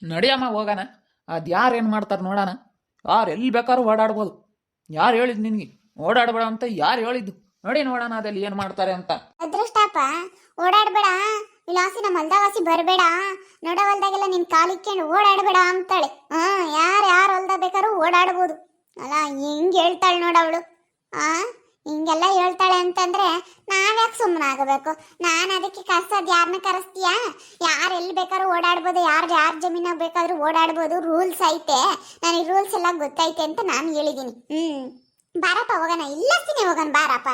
ನಡಿಯಮ್ಮ ಹೋಗೋಣ. ಅದು ಯಾರು ಏನು ಮಾಡ್ತಾರೆ ನೋಡೋಣ. ಯಾರು ಎಲ್ಲಿ ಬೇಕಾದ್ರೂ ಓಡಾಡ್ಬೋದು. ಯಾರು ಹೇಳಿದ್ದು ನಿನಗೆ ಓಡಾಡಬೇಡ ಅಂತ? ಯಾರು ಹೇಳಿದ್ದು? ನೋಡಿ ನೋಡೋಣ ಅದಲ್ಲಿ ಏನು ಮಾಡ್ತಾರೆ ಅಂತ. ಅದೃಷ್ಟಪ್ಪ, ಓಡಾಡ್ಬೇಡ, ವಿಲಾಸಿ ನಮ್ಮ ಹೊಲ್ದಾವಾಸಿ ಬರಬೇಡ, ನೋಡೋ ಹೊಲ್ದಾಗೆಲ್ಲ ನಿನ್ ಕಾಲಿಕ್ಕೊಂಡು ಓಡಾಡ್ಬೇಡ ಅಂತಾಳೆ. ಯಾರು ಹೊಲ್ದಾಗ ಬೇಕಾದ್ರೂ ಓಡಾಡ್ಬೋದು ಅಲ್ಲ. ಹಿಂಗ್ ಹೇಳ್ತಾಳೆ ನೋಡವಳು. ಹಿಂಗೆಲ್ಲ ಹೇಳ್ತಾಳೆ ಅಂತಂದ್ರೆ ನಾವ್ಯಾಕೆ ಸುಮ್ಮನೆ ಆಗಬೇಕು? ನಾನು ಅದಕ್ಕೆ ಕರ್ಸೋದು ಯಾರನ್ನ ಕರೆಸ್ತೀಯಾ? ಯಾರು ಎಲ್ಲಿ ಬೇಕಾದ್ರೂ ಓಡಾಡ್ಬೋದು, ಯಾರ ಜಮೀನಾಗ ಬೇಕಾದ್ರೂ ಓಡಾಡ್ಬೋದು, ರೂಲ್ಸ್ ಐತೆ. ನನಗೆ ರೂಲ್ಸ್ ಎಲ್ಲ ಗೊತ್ತೈತೆ ಅಂತ ನಾನು ಹೇಳಿದ್ದೀನಿ. ಬಾರಪ್ಪ ಹೋಗೋಣ, ಇಲ್ಲಸಿನೇ ಹೋಗೋಣ ಬಾರಪ್ಪ.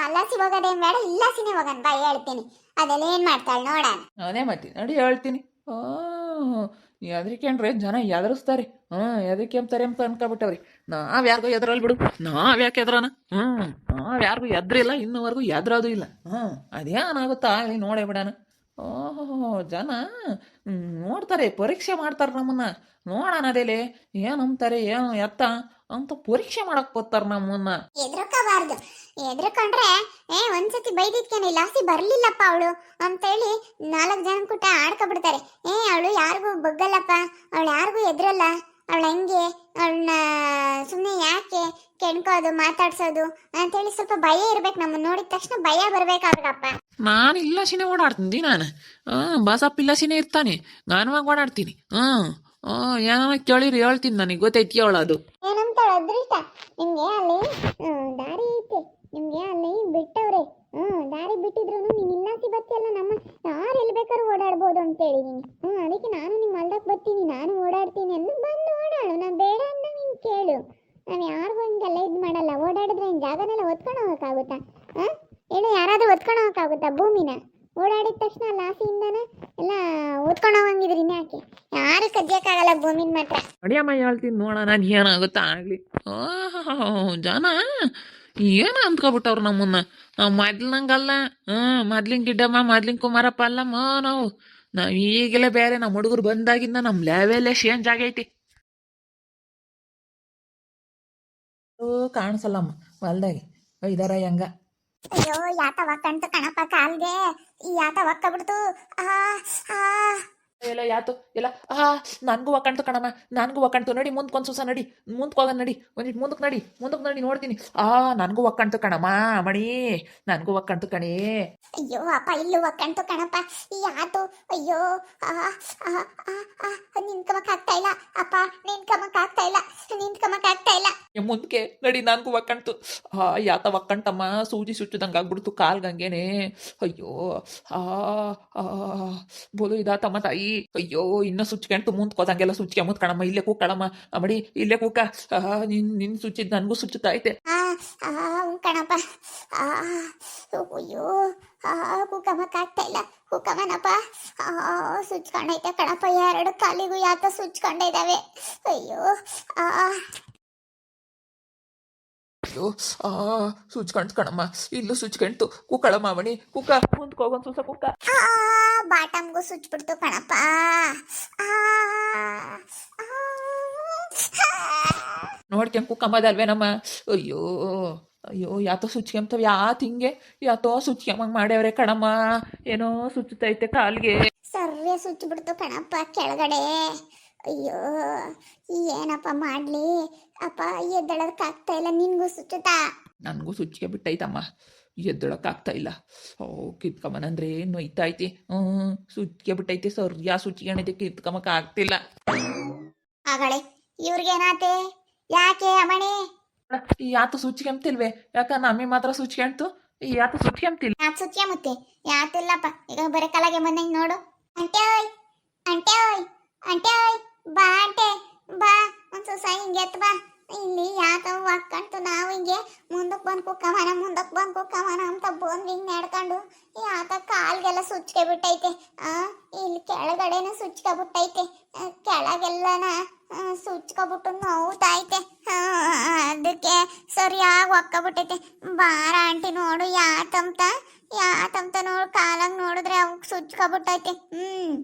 ಅಲ್ಲಾಸಿ ಹೋಗೋದೇನ್ ಬೇಡ, ಇಲ್ಲಾಸಿನೇ ಹೋಗೋಣ ಬಾ, ಹೇಳ್ತೀನಿ. ಅದೆಲ್ಲ ಏನ್ ಮಾಡ್ತಾಳೆ ನೋಡ. ಅದೇ ಮತ್ತೆ ನಡಿ ಹೇಳ್ತೀನಿ. ಎದ್ರಿಕೇನ್ರಿ ಜನ ಎದುರಿಸ್ತಾರೆ. ಎದಕ್ಕೆ ಅಂತಾರೆ ಅಂತ ಅನ್ಕೊಬಿಟ್ಟವ್ರಿ. ನಾವ್ ಯಾರಿಗೂ ಎದ್ರಲ್ ಬಿಡು, ನಾವ್ಯಾಕೆ ಎದ್ರಾನ? ನಾವ್ ಯಾರಿಗೂ ಎದ್ರಿಲ್ಲ, ಇನ್ನುವರೆಗೂ ಎದ್ರೋದು ಇಲ್ಲ. ಅದೇನಾಗುತ್ತಾ ಅಲ್ಲಿ ನೋಡೇ ಬಿಡಾನ. ಜನ ನೋಡ್ತಾರೆ, ಪರೀಕ್ಷೆ ಮಾಡ್ತಾರೆ ನಮ್ಮನ್ನ. ನೋಡೋಣ ಅದೇಲೆ ಏನಂತಾರೆ, ಏನು ಎತ್ತ ಅಂತ ಪರೀಕ್ಷೆ ಮಾಡಕ್ ಬರ್ತಾರ ನಮ್ಮನ್ನ. ಎದ್ರಕೋಬಾರ್ದು. ಎದ್ರಕೊಂಡ್ರೆ ಒಂದ್ಸತಿ ಬೈದಿದ್ಕೇನೆ ಲಾಸಿ ಬರ್ಲಿಲ್ಲಪ್ಪ ಅವಳು ಅಂತೇಳಿ 4 ಜನ ಕೂಟ ಆಡ್ಕೊಬಿಡ್ತಾರೆ. ಅವಳು ಯಾರಿಗೂ ಬಗ್ಗಲ್ಲಪ್ಪ, ಅವಳು ಯಾರಿಗೂ ಎದ್ರಲ್ಲ, ಅವಳು ಹಂಗೆ, ಅವಳನ್ನ ಸುಮ್ಮನೆ ಯಾಕೆ ಕೆಣ್ಕೋದು ಮಾತಾಡ್ಸೋದು ಅಂತೇಳಿ ಸ್ವಲ್ಪ ಭಯ ಇರ್ಬೇಕು. ನಮ್ಮನ್ನ ನೋಡಿದ ತಕ್ಷಣ ಭಯ ಬರ್ಬೇಕಾಗಪ್ಪ. ನಾನು ಇಲ್ಲಸಿನೇ ಓಡಾಡ್ತೀನಿ. ನಾನು ಬಸಪ್ಪ ಇಲ್ಲಸಿನೇ ಇರ್ತಾನೆ, ನಾನು ಓಡಾಡ್ತೀನಿ. ಏನೋ ಕೇಳಿರಿ ಹೇಳ್ತೀನಿ, ನನಗೆ ಗೊತ್ತೈತಿ ಹೇಳೋದು. ಏನಂತಾಳ ಅದೃಷ್ಟ, ನಿಮ್ಗೆ ಅಲ್ಲಿ ದಾರಿ ಐತೆ, ನಿಮ್ಗೆ ಅಲ್ಲಿ ಬಿಟ್ಟವ್ರೆ. ದಾರಿ ಬಿಟ್ಟಿದ್ರು ನೀನ್ ಇಲ್ಲಾಸಿ ಬತ್ತಿಯಲ್ಲ, ನಮ್ಮ ಯಾರು ಎಲ್ಲಿ ಬೇಕಾದ್ರೂ ಓಡಾಡ್ಬೋದು ಅಂತೇಳಿ ನೀನು. ಅದಕ್ಕೆ ನಾನು ನಿಮ್ಮ ಹೊಲ್ದಕ್ಕೆ ಬರ್ತೀನಿ, ನಾನು ಓಡಾಡ್ತೀನಿ ಅಂದು ಬಂದು ಓಡಾಡು. ನಾನು ಬೇಡ ಅಂತ ನೀನು ಕೇಳು. ನಾವು ಯಾರಿಗೂ ಹಿಂಗೆಲ್ಲ ಇದು ಮಾಡಲ್ಲ. ಓಡಾಡಿದ್ರೆ ಇನ್ನು ಜಾಗನೆಲ್ಲ ಒತ್ಕೊಂಡು ಹೋಗೋಕ್ಕಾಗುತ್ತಾ? ಏನು ಯಾರಾದ್ರೂ ಒತ್ಕೊಂಡು ಹೋಗೋಕ್ಕಾಗುತ್ತಾ ಭೂಮಿನ? ಓಡಾಡಿದ ತಕ್ಷಣ ಲಾಸಿಯಿಂದನ ಎಲ್ಲ ಓದ್ಕೊಂಡು ಹೋಗಂಗಿದ್ರಿ ಇನ್ಯಾಕೆ? ಯಾರು ಕದ್ಯಕ್ಕಾಗಲ್ಲ ಭೂಮಿನ ಮಾತ್ರ. ಅಡಿಯಮ್ಮ ಹೇಳ್ತೀನಿ ನೋಡೋಣ ಏನಾಗುತ್ತಾ ಆಗ್ಲಿ. ಜನ ಏನು ಅಂದ್ಕೊಬಿಟ್ಟವ್ರು ನಮ್ಮನ್ನ. ನಾವು ಮೊದ್ಲಿನಂಗಲ್ಲ. ಮೊದ್ಲಿನ ಗಿಡ್ಡಮ್ಮ, ಮೊದ್ಲಿನ ಕುಮಾರಪ್ಪ ಅಲ್ಲಮ್ಮ ನಾವು. ಈಗಲೇ ಬೇರೆ. ನಮ್ಮ ಹುಡುಗರು ಬಂದಾಗಿಂದ ನಮ್ಮ ಲೆವೆಲ್ಲೇ ಚೇಂಜ್ ಆಗೈತಿ. ಕಾಣಿಸಲ್ಲಮ್ಮ ಹೊಲ್ದಾಗೆ ಇದಾರ ಹೆಂಗ. ಅಯ್ಯೋ ಯಾತವ ಕಣ್ತು ಕಣಪ್ಪ ಕಾಲ್ಗೆ, ಈ ಯಾತ ಒಕ್ಕಬಿಡ್ತು. ಎಲ್ಲ ಯಾತು ಎಲ್ಲ ನನ್ಗೂ ಒಕ್ಕಂತು ಕಣಮ್ಮ, ನನ್ಗೂ ಒಕ್ಕಂತು. ನಡಿ ಮುಂದ್ಕೊಂದ್ ಸೂಸ, ನಡಿ ಮುಂದ್ಕೋಗ, ನಡಿ ಒಂದಿಟ್ಟು ಮುಂದಕ್ಕೆ ನಡಿ ನೋಡ್ತೀನಿ. ನನ್ಗೂ ಒಕ್ಕಂತು ಕಣಮ್ಮ ಮಣಿ, ನನ್ಗೂ ಒಕ್ಕಂತು ಕಣಿ. ಅಯ್ಯೋ ಅಪ್ಪ, ಇಲ್ಲೂ ಒಕ್ಕಂತು ಕಣಪ್ಪ ಈ ಯಾತು. ಅಯ್ಯೋ ನಿಂತ್ಕಮಕ್ ಆಗ್ತಾ ಇಲ್ಲ ಅಪ್ಪ, ನಿಂತ್ಕಮಕ್ ಆಗ್ತಾ ಇಲ್ಲ, ನಿಂತ್ಕಮಕ್ ಆಗ್ತಾ ಇಲ್ಲ. ಮುಂದಕ್ಕೆ ನಡಿ, ನನ್ಗೂ ಒಕ್ಕಂತು. ಯಾತ ಒಕ್ಕಂಟಮ್ಮ, ಸೂಜಿ ಸುಚ್ಚದಂಗ ಆಗ್ಬಿಡ್ತು ಕಾಲ್ಗಂಗೇನೆ. ಅಯ್ಯೋ ಬೋಲು ಇದಾತಮ್ಮ ತಾಯಿ. ಅಯ್ಯೋ ಇನ್ನ ಸುಚ್ಕೊಂತು ಮುಂದ್ಕೋದಂಗೆಲ್ಲ ಸುಚ್ಕೊಂಬತ್ ಕಣಮ್ಮ. ಇಲ್ಲೇ ಕೂಕಳಮ್ಮ ಮಡಿ, ಇಲ್ಲೇ ಕೂಕ. ನಿನ್ ಸುಚ್ಚಿದ್ ನನ್ಗೂ ಸುಚ್ಚುತ್ತೈತೆ. ಕಣಪ್ಪ. ಅಯ್ಯೋ ಕೂಕಮಕ್ ಆಗ್ತಾ ಇಲ್ಲ, ಕೂಕಮನಪ್ಪ. ಸುಚ್ಕೊಂಡೈತೆ ಕಣಪ್ಪ, 2 ಕಾಲಿಗೂ ಯಾತ ಸುಚ್ಕೊಂಡಿದ್ದಾವೆ. ಅಯ್ಯೋ ಅಯ್ಯೋ ಸುಚ್ಕಂತು ಕಣಮ್ಮ, ಇಲ್ಲೂ ಸುಚ್ಕಂತು. ಕೂಕಳಮ್ಮ ಮಣಿ, ಕೂಕ ಮುಂದ್ಕೋಗೊಂದ್ ಸೂಸ ಕೂಕ. ಬಾಟಮ್ಗೂ ಸುಚ್ಬಿಡ್ತು ಕಣಪ್ಪ. ನೋಡ್ಕೊಂಡ್ ಕೂಕಮ್ಮದಲ್ವೇನಮ್ಮ. ಅಯ್ಯೋ ಅಯ್ಯೋ ಯಾತೋ ಸುಚ್ಕೊಂತವ್, ಯಾತ್ ಹಿಂಗೆ ಯಾತೋ ಸುಚ್ಕೊಂಬಂಗ್ ಮಾಡ್ಯಾವ್ರೆ ಕಣಮ್ಮ. ಏನೋ ಸುಚ್ಚುತ್ತೈತೆ ಕಾಲ್ಗೆ. ಸರ್ರೆ ಸುಚ್ಚಿಬಿಡ್ತು ಕಣಪ್ಪ ಕೆಳಗಡೆ. ಅಯ್ಯೋ ಏನಪ್ಪ ಮಾಡ್ಲಿ ಅಪ್ಪ, ಎದ್ದಳಕ್ಕಾಗ್ತಾ ಇಲ್ಲ. ನಿನ್ಗೂ ಸುಚ್ಚುತ್ತಾ? ನನಗೂ ಸುಚ್ಚಿಗೆ ಬಿಟ್ಟೈತಮ್ಮ, ಎದ್ದೊಳಕ್ಕಾಗ್ತಾ ಇಲ್ಲ. ಕಿತ್ಕೊಂಬನಂದ್ರೆ ನೋಯ್ತೈತಿ. ಸುಚ್ಚಿಗೆ ಬಿಟ್ಟೈತೆ, ಸರಿಯಾ ಸುಚ್ಚಿಗೆ ಏನೈತೆ, ಕಿತ್ಕೊಂಬಕ್ ಆಗ್ತಿಲ್ಲ. ಆಗಳೇ ಇವ್ರಿಗೇನಾತೆ? ಯಾಕೆ ಅಮ್ಮಣಿ? ಯಾತು ಸುಚ್ಚಿಗೆಂತಿಲ್ವೇ? ಯಾಕ ನಮ್ಮಿ ಮಾತ್ರ ಸುಚ್ಕೊಂತು, ಯಾತು ಸುಚ್ಕೊಂತಿಲ್ಲ. ಯಾಕೆ ಸುಚ್ಕೊಂಬತ್ತೆ? ಯಾತಿಲ್ಲಪ್ಪ, ಈಗ ಬರೀ ಕಾಲಾಗೆ ಬಂದಂಗೆ ನೋಡು. ಅಂಟೇಯ್ ಅಂಟೇಯ್ ಅಂಟೇಯ್, ಬಾ ಅಂಟೆ ಬಾ, ಒಂದು ಸೂಸ ಹಿಂಗೆ ಎತ್ತು ಬಾ. ಇಲ್ಲಿ ಯಾತವ ಹಾಕ್ಕಂತು ನಾವು ಹಿಂಗೆ ಮುಂದಕ್ಕೆ ಬಂದು ಕುಕ್ಕಮನ ಅಂತ ಬಂದು ಹಿಂಗೆ ನಡ್ಕೊಂಡು ಯಾತ ಕಾಲ್ಗೆಲ್ಲ ಸುಚ್ಕೆ ಬಿಟ್ಟೈತೆ. ಇಲ್ಲಿ ಕೆಳಗಡೆನ ಸುಚ್ಕೊಬಿಟ್ಟೈತೆ, ಕೆಳಗೆಲ್ಲನ ಸುಚ್ಕೊಬಿಟ್ಟು ನೋವುತ್ತೈತೆ. ಅದಕ್ಕೆ ಸರಿಯಾಗಿ ಒಕ್ಕಬಿಟ್ಟೈತೆ. ಬಾರ ಆಂಟಿ ನೋಡು, ಯಾತಂತ ನೋಡು, ಕಾಲಾಗ ನೋಡಿದ್ರೆ ಅವಕ್ಕೆ ಸುಚ್ಕೊಬಿಟ್ಟೈತೆ.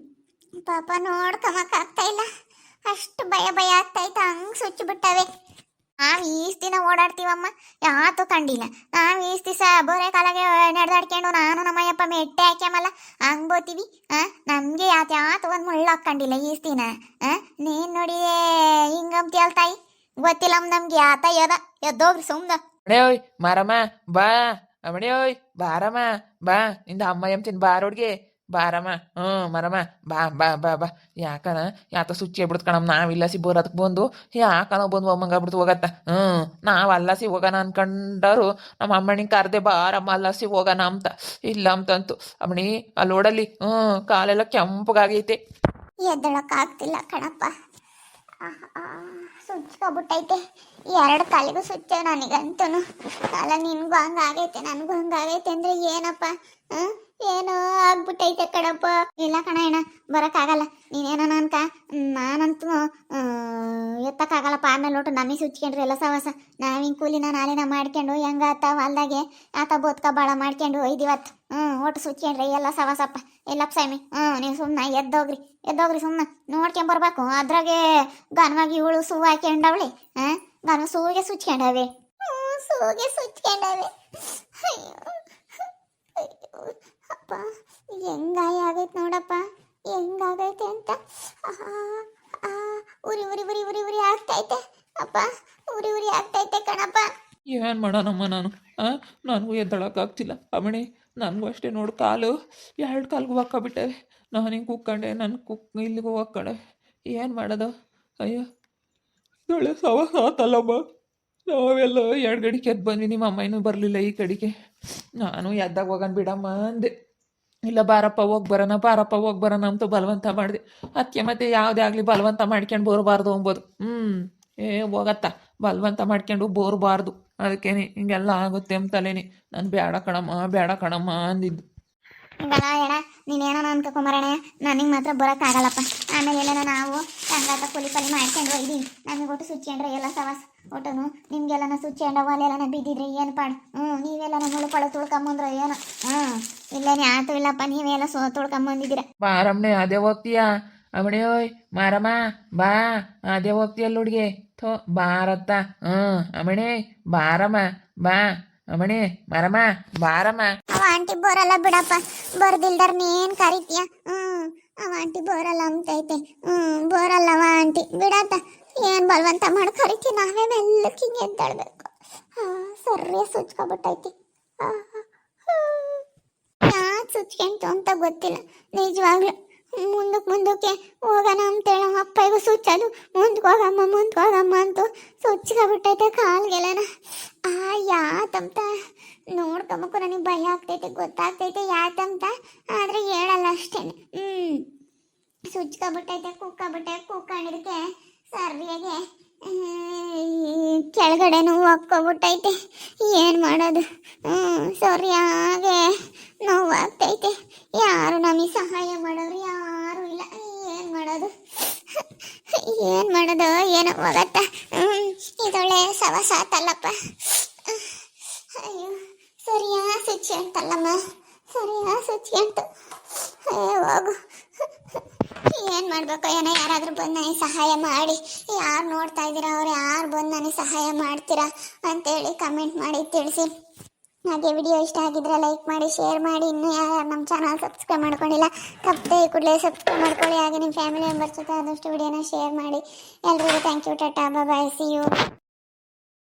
ಪಾಪ ನೋಡ್ಕಮಕ್ ಆಗ್ತಾ ಇಲ್ಲ, ಅಷ್ಟು ಭಯ ಆಗ್ತೈತೆ, ಹಂಗೆ ಸುಚ್ಚಿಬಿಟ್ಟವೆ. ನಾವು ಈಸ್ ದಿನ ಓಡಾಡ್ತೀವಮ್ಮ ಯಾತು ಕಂಡಿಲ್ಲ. ನಾವು ಈಸ್ ದಿವಸ ಬೋರೆ ಕಾಲಾಗೆ ನಡೆದಾಡ್ಕೊಂಡು ನಾನು ನಮ್ಮಯ್ಯಪ್ಪ ಮೆಟ್ಟೆ ಹಾಕ್ಯಮಲ್ಲ ಹಂಗ್ ಬೋತೀವಿ. ನಮ್ಗೆ ಯಾತು ಒಂದು ಮುಳ್ಳು ಹಾಕೊಂಡಿಲ್ಲ ಈಸ್ ದಿನ. ನೀನ್ ನೋಡಿ ಹಿಂಗಂತೀಯಲ್ ತಾಯಿ, ಗೊತ್ತಿಲ್ಲ ನಮ್ಗೆ ಆತ ಎದ್ದೋಗ್ರಿ ಸುಮ್ನ. ಅಮಣೇಯ್ ಮಾರಮ್ಮ ಬಾ, ಅಮಣೇಯ್ ಬಾರಮ್ಮ ಬಾ, ಇಂದ ಅಮ್ಮ ಎಂತಿನ ಬಾರೋಡ್ಗೆ ಬಾರಮ್ಮ. ಮರಮ್ಮ ಬಾ ಬಾ ಬಾ ಬಾ. ಯಾಕನ ಯಾತ ಸುಚ್ಚಿ ಬಿಡ್ತು ಕಣಮ್ಮ, ನಾವಿಲ್ಲ ಸಿ ಬೋರದಕ್ಕೆ ಬಂದು ಯಾಕನ ಬಂದು ಅಮ್ಮಂಗ ಬಿಡ್ತು ಹೋಗತ್ತ. ನಾವು ಅಲ್ಲಸಿ ಹೋಗೋಣ ಅನ್ಕೊಂಡರು ನಮ್ಮ ಅಮ್ಮನಿಗೆ ಕರ್ದೆ ಬಾರಮ್ಮ ಅಲ್ಲಸಿ ಹೋಗೋಣ ಅಂತ. ಇಲ್ಲ ಅಂತಂತು ಅಮ್ಮಣಿ ಅಲ್ಲಿ ಓಡಲ್ಲಿ ಕಾಲೆಲ್ಲ ಕೆಂಪಗಾಗೈತೆ. ಎದ್ದಳಕ್ಕಾಗ್ತಿಲ್ಲ ಕಣಪ್ಪ, ಸುಚ್ಕೊಬಿಟ್ಟೈತೆ 2 ಕಾಲಿಗೂ ಸುಚ್ಚ ನನಗಂತೂ. ಅಲ್ಲ ನಿನ್ಗೂ ಹಂಗಾಗೈತೆ ನನಗೂ ಹಂಗಾಗೈತೆ ಅಂದ್ರೆ ಏನಪ್ಪ, ಏನೋ ಆಗ್ಬಿಟ್ಟೈತೆ ಕಣಪ್ಪ. ಇಲ್ಲ ಕಣ ಅಣ್ಣ, ಬರೋಕ್ಕಾಗಲ್ಲ ನೀನೇನೋ ಅನ್ಕ, ನಾನಂತೂ ಎತ್ತಕ್ಕಾಗಲ್ಲಪ್ಪ. ಆಮೇಲೆ ನೋಟು ನಮಗೆ ಸುಚ್ಕೊಂಡ್ರಿ ಎಲ್ಲ ಸವಾಸ. ನಾವಿನ್ ಕೂಲಿನ ನಾಲಿನ ಮಾಡ್ಕೊಂಡು ಹೆಂಗಾತ ಹೊಲ್ದಾಗೆ ಆತ ಬೋತ್ಕ ಬಾಳ ಮಾಡ್ಕೊಂಡು ಒಯ್ದಿವತ್ತು. ಒಟ್ಟು ಸುಚ್ಕೊಂಡ್ರಿ ಎಲ್ಲ ಸವಾಸಪ್ಪ. ಎಲ್ಲಪ್ಪ ಸ್ವಾಮಿ, ನೀವು ಸುಮ್ಮನೆ ಎದ್ದೋಗ್ರಿ ಸುಮ್ಮನೆ ನೋಡ್ಕೊಂಬರ್ಬೇಕು. ಅದ್ರಾಗೆ ಗನವಾಗಿ ಇವಳು ಸೂ ಹಾಕ್ಯಂಡವಳೆ, ಗನ ಸೂಗೆ ಸುಚ್ಕೊಂಡವೆ. ಅಪ್ಪ ಹೆಂಗಾಯ ಆಗೈತೆ ನೋಡಪ್ಪ, ಹೆಂಗಾಗೈತೆ ಅಂತ. ಉರಿ ಉರಿ ಉರಿ ಉರಿ ಉರಿ ಆಗ್ತೈತೆ ಅಪ್ಪ, ಉರಿ ಉರಿ ಆಗ್ತೈತೆ ಕಣಪ್ಪ. ಏನು ಮಾಡೋಣಮ್ಮ ನಾನು, ನನಗೂ ಎದ್ದಳಕ್ಕಾಗ್ತಿಲ್ಲ ಅಮ್ಮಣಿ. ನನಗೂ ಅಷ್ಟೇ ನೋಡು, ಕಾಲು 2 ಕಾಲ್ಗೂ ಹಾಕ್ಕೊಬಿಟ್ಟವೆ. ನಾನು ಹಿಂಗೆ ಕೂತ್ಕೊಂಡೆ, ಇಲ್ಲಿಗೂ ಹೋಗ್ಕೊಂಡೆ. ಏನು ಮಾಡೋದು? ಅಯ್ಯೋ ಒಳ್ಳೆ ಸವಾಸ ಆತಲ್ಲಮ್ಮ. ನಾವೆಲ್ಲ 2 ಗಡಿಗೆ ಎದ್ದು ಬಂದ್ವಿ, ನಿಮ್ಮ ಅಮ್ಮ ಬರಲಿಲ್ಲ ಈ ಕಡೆಗೆ. ನಾನು ಎದ್ದಾಗ ಹೋಗೋಣ ಬಿಡಮ್ಮ ಅಂದೆ. ಇಲ್ಲ ಬಾರಪ್ಪ ಹೋಗಿ ಬರೋಣ ಅಂತ ಬಲವಂತ ಮಾಡಿದೆ. ಅದಕ್ಕೆ ಮತ್ತೆ ಯಾವುದೇ ಆಗಲಿ ಬಲವಂತ ಮಾಡ್ಕೊಂಡು ಬೋರಬಾರ್ದು ಅಂಬೋದು. ಹೋಗತ್ತ ಬಲವಂತ ಮಾಡ್ಕೊಂಡು ಬೋರಬಾರ್ದು. ಅದಕ್ಕೇನೆ ಹಿಂಗೆಲ್ಲ ಆಗುತ್ತೆ ಅಂತಲೇನೆ ನಾನು ಬೇಡ ಕಣಮ್ಮ ಅಂದಿದ್ದು. ಹಿಂಗಲ್ಲ ಅಣ್ಣ, ನೀನೇನೋ ಅನ್ಕೊಂಬರೋಣ, ನನಗೆ ಮಾತ್ರ ಬರೋಕ್ಕಾಗಲ್ಲಪ್ಪ. ಆಮೇಲೆ ಎಲ್ಲ ನಾವು ಹಂಗಾತ ಕೂಲಿ ಮಾಡ್ಕೊಂಡು ಒಯ್ದೀವಿ. ನಮಗೆ ಒಟ್ಟು ಸುಚ್ಕೊಂಡ್ರೆ ಎಲ್ಲ ಸವಾಸ ಒಟ್ಟನು. ನಿಮ್ಗೆಲ್ಲನ ಸುಚ್ಕೊಂಡವ ಅಲ್ಲೆಲ್ಲನ ಬಿದ್ದಿದ್ರೆ ಏನು ಪಾಡು. ನೀವೆಲ್ಲ ಮುಳು ಪಳು ತುಳ್ಕೊಂಬಂದ್ರೆ ಏನೋ. ಇಲ್ಲೇನೆ ಆತು ಇಲ್ಲಪ್ಪ, ನೀವೆಲ್ಲ ತುಳ್ಕೊಂಬಂದಿದ್ದೀರ. ಬಾರಮ್ಮನೆ ಅದೇ ಹೋಗ್ತೀಯಾ ಅಮಣಿಯೋಯ್ ಮಾರಮ್ಮ ಬಾ, ಅದೇ ಹೋಗ್ತೀಯಲ್ಲ ಹುಡುಗಿ ಥೋ ಬಾರತ್ತ. ಅಮಣಿ ಬಾರಮ್ಮ ಬಾ, ಅಮಣಿ ಮರಮ್ಮ ಬಾರಮ್ಮ. ಅವ ಆಂಟಿ ಬರಲ್ಲ ಬಿಡಪ್ಪ, ಬರ್ದಿಲ್ದಾರ ನೀನ್ ಕರಿತೀಯ. ಅವ ಆಂಟಿ ಬರಲ್ಲ ಅಂತೈತೆ. ಬರಲ್ಲವ ಆಂಟಿ ಬಿಡತ್ತ. ಏನ್ ಬಲವಂತ ಮಾಡಿ ಕರಿತೀವಿ, ನಾವೇ ಮೆಲ್ಲಕ್ಕೆ ಹಿಂಗೆ ಎದ್ದಾಳ್ಬೇಕು. ಸರಿಯ ಸುಚ್ಕೊಬಿಟ್ಟೈತಿ. ಯಾಕೆ ಸುಚ್ಕೊಂತು ಅಂತ ಗೊತ್ತಿಲ್ಲ ನಿಜವಾಗ್ಲು. ಮುಂದಕ್ಕೆ ಹೋಗೋಣ ಅಂತೇಳ ಅಪ್ಪಗೂ ಸುಚ್ಚೋದು, ಮುಂದಕ್ಕೆ ಹೋಗಮ್ಮ ಅಂತೂ ಸುಚ್ಕೊಬಿಟ್ಟೈತೆ ಕಾಲ್ಗೆಲ್ಲನ. ಯಾತಂತ ನೋಡ್ಕೊಂಬಕು ನನಗೆ ಭಯ ಆಗ್ತೈತೆ, ಗೊತ್ತಾಗ್ತೈತೆ ಯಾತಂತ, ಆದರೆ ಹೇಳಲ್ಲ ಅಷ್ಟೇನೆ. ಸುಚ್ಕೊಬಿಟ್ಟೈತೆ, ಕುಕ್ಕೊಂಡಿದ್ದಕ್ಕೆ ಸರಿಯಾಗೆ ಕೆಳಗಡೆನೂ ಹೋಗ್ಕೊಬಿಟ್ಟೈತೆ. ಏನು ಮಾಡೋದು? ಸರಿಯಾಗೆ ನೋವಾಗ್ತೈತೆ. ಯಾರು ನಮಗೆ ಸಹಾಯ ಮಾಡೋರು ಯಾರು ಇಲ್ಲ. ಏನು ಮಾಡೋದು ಏನೋ ಹೋಗತ್ತ. ಇದೊಳ್ಳೆ ಸವಾಸ ಆತಲ್ಲಪ್ಪ. ಅಯ್ಯೋ ಸರಿಯಾ ಸುಚ್ಕೊಂತಲ್ಲಮ್ಮ, ಸರಿಯಾ ಸುಚ್ಕೊಂತು. ಹೋಗು, ಏನು ಮಾಡಬೇಕು ಏನೋ. ಯಾರಾದರೂ ಬಂದು ನನಗೆ ಸಹಾಯ ಮಾಡಿ, ಯಾರು ನೋಡ್ತಾ ಇದ್ದೀರಾ ಅವ್ರು ಯಾರು ಬಂದು ನನಗೆ ಸಹಾಯ ಮಾಡ್ತೀರಾ ಅಂತೇಳಿ ಕಮೆಂಟ್ ಮಾಡಿ ತಿಳಿಸಿ. ಹಾಗೆ ವಿಡಿಯೋ ಇಷ್ಟ ಆಗಿದ್ರೆ ಲೈಕ್ ಮಾಡಿ, ಶೇರ್ ಮಾಡಿ. ಇನ್ನೂ ಯಾರು ನಮ್ಮ ಚಾನಲ್ ಸಬ್ಸ್ಕ್ರೈಬ್ ಮಾಡ್ಕೊಂಡಿಲ್ಲ ತಪ್ಪದೆ ಈ ಕೂಡಲೇ ಸಬ್ಸ್ಕ್ರೈಬ್ ಮಾಡ್ಕೊಳ್ಳಿ. ಹಾಗೆ ನಿಮ್ಮ ಫ್ಯಾಮಿಲಿ ಮೆಂಬರ್ಸ್ ಜೊತೆ ಆದಷ್ಟು ವಿಡಿಯೋನ ಶೇರ್ ಮಾಡಿ. ಎಲ್ರಿಗೂ thank you, tata, bye, see you.